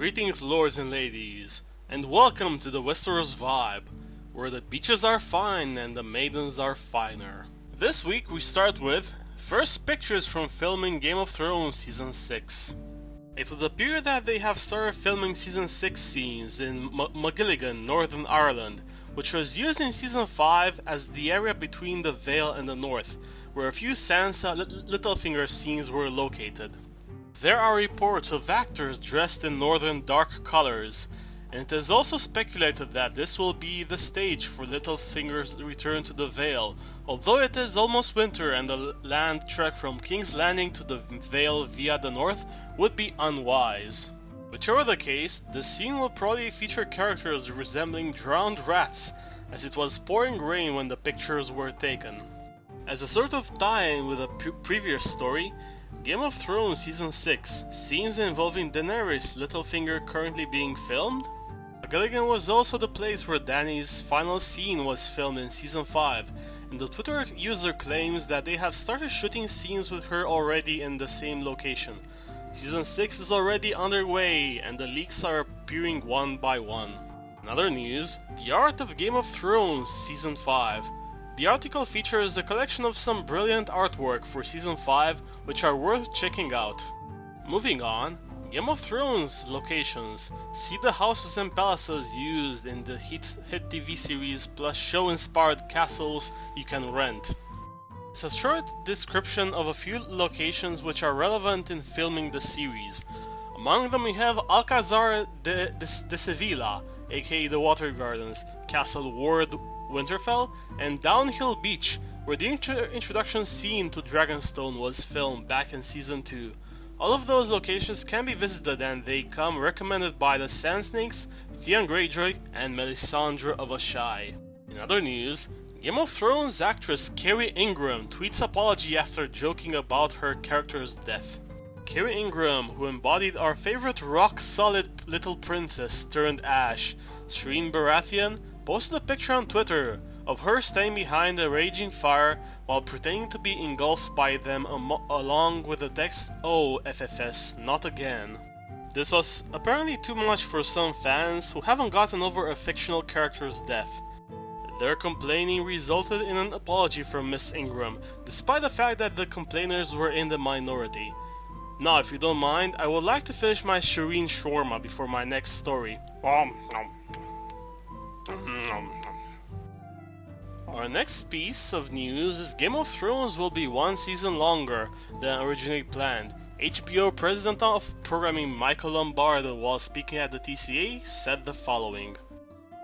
Greetings lords and ladies, and welcome to the Westeros vibe, where the beaches are fine and the maidens are finer. This week we start with first pictures from filming Game of Thrones Season 6. It would appear that they have started filming Season 6 scenes in Magilligan, Northern Ireland, which was used in Season 5 as the area between the Vale and the North, where a few Sansa Littlefinger scenes were located. There are reports of actors dressed in northern dark colors, and it is also speculated that this will be the stage for Littlefinger's return to the Vale, although it is almost winter and the land trek from King's Landing to the Vale via the north would be unwise. Whichever the case, the scene will probably feature characters resembling drowned rats, as it was pouring rain when the pictures were taken. As a sort of tie-in with a previous story, Game of Thrones Season 6, scenes involving Daenerys Littlefinger currently being filmed? Gilligan was also the place where Dani's final scene was filmed in Season 5, and the Twitter user claims that they have started shooting scenes with her already in the same location. Season 6 is already underway, and the leaks are appearing one by one. In other news, The Art of Game of Thrones Season 5. The article features a collection of some brilliant artwork for Season 5 which are worth checking out. Moving on, Game of Thrones locations. See the houses and palaces used in the hit TV series plus show-inspired castles you can rent. It's a short description of a few locations which are relevant in filming the series. Among them we have Alcazar de Sevilla, aka the Water Gardens, Castle Ward, Winterfell, and Downhill Beach, where the introduction scene to Dragonstone was filmed back in Season 2. All of those locations can be visited and they come recommended by the Sand Snakes, Theon Greyjoy, and Melisandre of Ashai. In other news, Game of Thrones actress Kerry Ingram tweets apology after joking about her character's death. Kerry Ingram, who embodied our favorite rock-solid little princess turned Ash, Shireen Baratheon, posted a picture on Twitter of her standing behind a raging fire while pretending to be engulfed by them along with the text "Oh FFS, not again." This was apparently too much for some fans who haven't gotten over a fictional character's death. Their complaining resulted in an apology from Miss Ingram, despite the fact that the complainers were in the minority. Now, if you don't mind, I would like to finish my Shireen shawarma before my next story. Our next piece of news is Game of Thrones will be one season longer than originally planned. HBO President of Programming Michael Lombardo, while speaking at the TCA, said the following.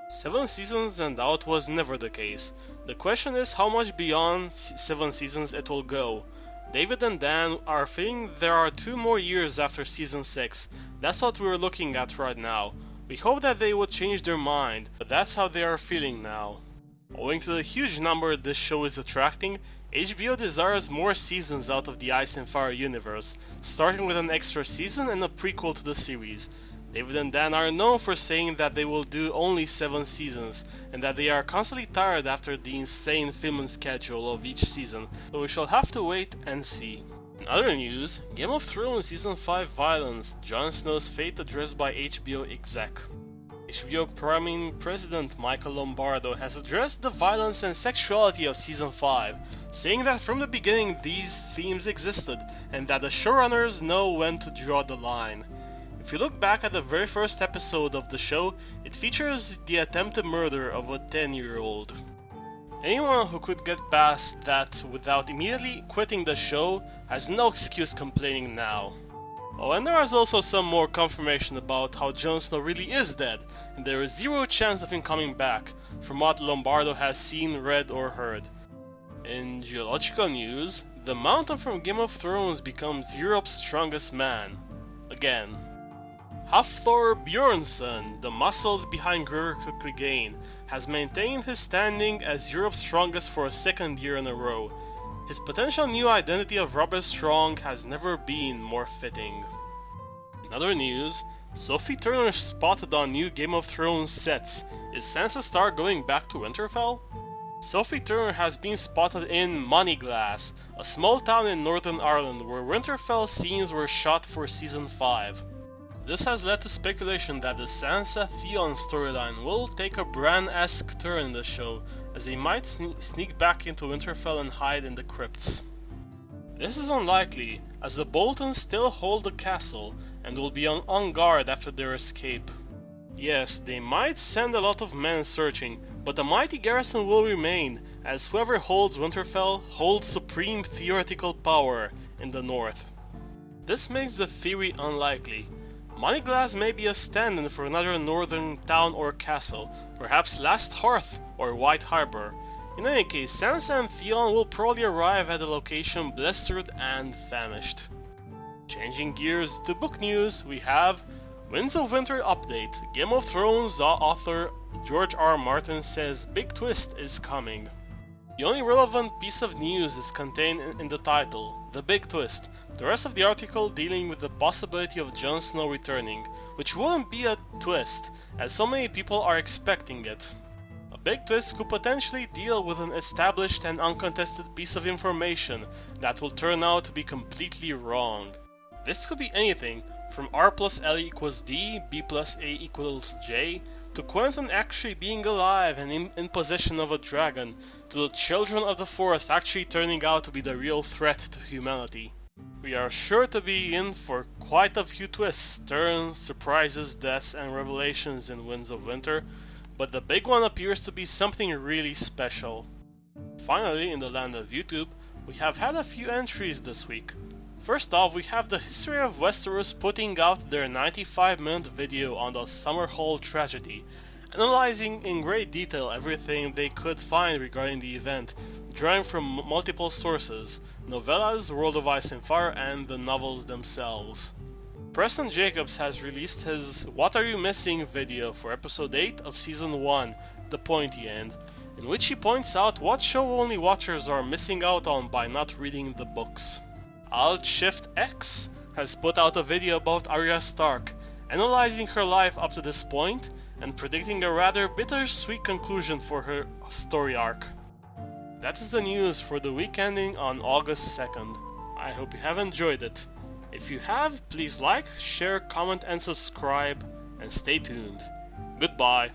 7 seasons and out was never the case. The question is how much beyond 7 seasons it will go. David and Dan are feeling there are 2 more years after Season 6. That's what we're looking at right now. We hope that they would change their mind, but that's how they are feeling now. Owing to the huge number this show is attracting, HBO desires more seasons out of the Ice and Fire universe, starting with an extra season and a prequel to the series. David and Dan are known for saying that they will do only 7 seasons, and that they are constantly tired after the insane filming schedule of each season, so we shall have to wait and see. In other news, Game of Thrones Season 5 violence, Jon Snow's fate addressed by HBO exec. HBO Programming President Michael Lombardo has addressed the violence and sexuality of Season 5, saying that from the beginning these themes existed, and that the showrunners know when to draw the line. If you look back at the very first episode of the show, it features the attempted murder of a 10-year-old. Anyone who could get past that without immediately quitting the show has no excuse complaining now. Oh, and there is also some more confirmation about how Jon Snow really is dead, and there is 0 chance of him coming back, from what Lombardo has seen, read or heard. In geological news, the mountain from Game of Thrones becomes Europe's strongest man. Again. Hafthor Bjornsson, the muscles behind Gregor Clegane, has maintained his standing as Europe's strongest for a 2nd year in a row. His potential new identity of Robert Strong has never been more fitting. In other news, Sophie Turner spotted on new Game of Thrones sets. Is Sansa Stark going back to Winterfell? Sophie Turner has been spotted in Moneyglass, a small town in Northern Ireland where Winterfell scenes were shot for Season 5. This has led to speculation that the Sansa-Theon storyline will take a Bran-esque turn in the show, as they might sneak back into Winterfell and hide in the crypts. This is unlikely, as the Boltons still hold the castle and will be on guard after their escape. Yes, they might send a lot of men searching, but a mighty garrison will remain, as whoever holds Winterfell holds supreme theoretical power in the north. This makes the theory unlikely. Moneyglass may be a stand-in for another northern town or castle, perhaps Last Hearth or White Harbor. In any case, Sansa and Theon will probably arrive at the location blistered and famished. Changing gears to book news, we have Winds of Winter update. Game of Thrones author George R. Martin says big twist is coming. The only relevant piece of news is contained in the title, The Big Twist. The rest of the article dealing with the possibility of Jon Snow returning, which wouldn't be a twist, as so many people are expecting it. A big twist could potentially deal with an established and uncontested piece of information that will turn out to be completely wrong. This could be anything, from R plus L equals D, B plus A equals J, to Quentin actually being alive and in possession of a dragon, to the children of the forest actually turning out to be the real threat to humanity. We are sure to be in for quite a few twists, turns, surprises, deaths and revelations in Winds of Winter, but the big one appears to be something really special. Finally, in the land of YouTube, we have had a few entries this week. First off, we have the History of Westeros putting out their 95-minute video on the Summerhall tragedy, analyzing in great detail everything they could find regarding the event, drawing from multiple sources, novellas, World of Ice and Fire, and the novels themselves. Preston Jacobs has released his What Are You Missing video for episode 8 of season 1, The Pointy End, in which he points out what show-only watchers are missing out on by not reading the books. Alt-Shift-X has put out a video about Arya Stark, analyzing her life up to this point and predicting a rather bittersweet conclusion for her story arc. That is the news for the week ending on August 2nd. I hope you have enjoyed it. If you have, please like, share, comment and subscribe, and stay tuned. Goodbye.